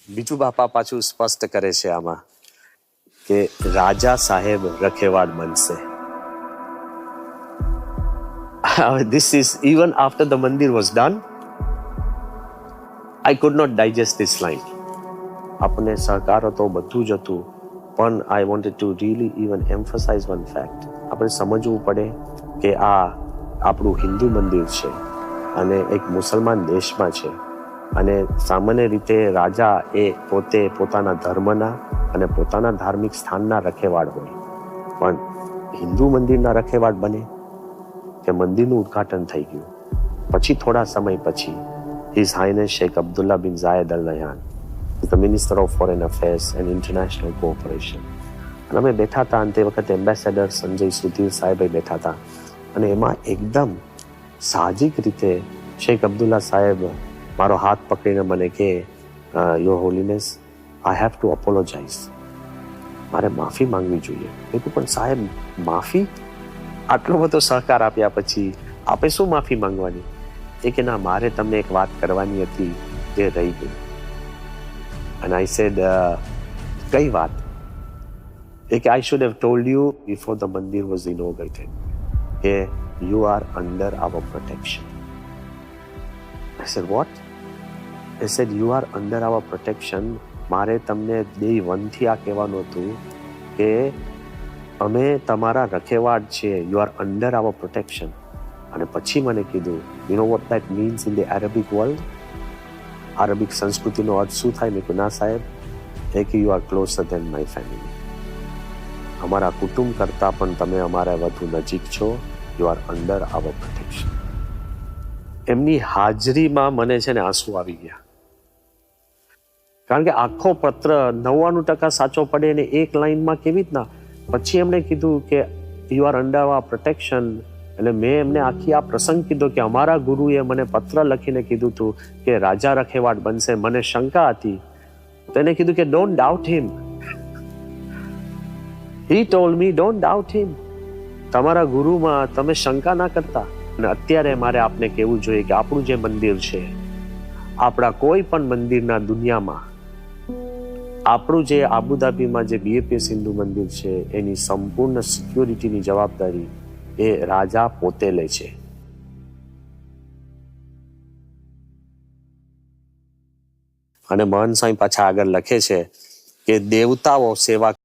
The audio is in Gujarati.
બીજું બાપા પાછું સ્પષ્ટ કરે છે આમાં કે રાજા સાહેબ રખેવાળ બનશે. This is even after the mandir was done. I could not digest this line. આપને સહકાર હતો, બધું જ હતું, પણ I wanted to really even emphasize one fact. આપણે સમજવું પડે કે આ આપણું હિન્દુ મંદિર છે અને એક મુસલમાન દેશમાં છે, અને સામાન્ય રીતે રાજા એ પોતે પોતાના ધર્મના અને પોતાના ધાર્મિક સ્થાનના રખેવાળ હોય, પણ હિન્દુ મંદિરના રખેવાળ બને કે મંદિરનું ઉદ્ઘાટન થઈ ગયું પછી થોડા સમય પછી હિઝ હાઇનેસ શેખ અબ્દુલ્લા બિન Zayed Al Nahyan, the minister of foreign affairs and international cooperation, અને અમે બેઠા હતા, અને તે વખતે એમ્બેસેડર સંજય સુધીર સાહેબ બેઠા હતા, અને એમાં એકદમ સાહજિક રીતે શેખ અબ્દુલ્લા સાહેબ મારો હાથ પકડીને મને કે your holiness, I have to apologise, મારે માફી માંગવી જોઈએ. મેં કહ્યું પણ સાહેબ માફી, આટલો બધો સહકાર આપ્યા પછી આપે શું માફી માંગવાની? એ કે ના, મારે તમને એક વાત કરવાની હતી જે રહી ગઈ. And I said, કઈ વાત? એ કે I should have told you before the mandir was inaugurated કે you are under our protection. I said, what? They said, you are under our protection. મારે તમને day 1 થી આ કહેવાનું હતું કે અમે તમારા રખેવાળ છીએ, you are under our protection. અને પછી મને કીધું, you know what that means in the Arabic world? અરબિક સંસ્કૃતિનો અર્થ શું થાય? મેં કહ્યું ના સાહેબ, એ કે you are closer than my family. અમારા કુટુંબ કરતા પણ તમે અમારા વધુ નજીક છો, you are under our protection. એમની હાજરીમાં મને છે ને આંસુ આવી ગયા, કારણ કે આખો પત્ર 99% સાચો પડે અને એક લાઈનમાં કેવી રીતના. પછી એમણે કીધું કે you are under our protection, એટલે મેં એમને આખી આ પ્રસંગ કીધો કે અમારા ગુરુએ મને પત્ર લખીને કીધું હતું કે રાજા રખેવાળ બનશે. મને શંકા હતી, તો એને કીધું કે don't doubt him. He told me don't doubt him, તમારા ગુરુમાં તમે શંકા ના કરતા. અને અત્યારે મારે આપને કહેવું જોઈએ કે આપણું જે મંદિર છે, આપણા કોઈ પણ મંદિરના દુનિયામાં આપણું જે આબુધાબીમાં જે BAPS હિન્દુ મંદિર છે એની સંપૂર્ણ સિક્યોરિટીની જવાબદારી એ રાજા પોતે લે છે. અને મહાન સ્વામી પાછા આગળ લખે છે કે દેવતાઓ સેવા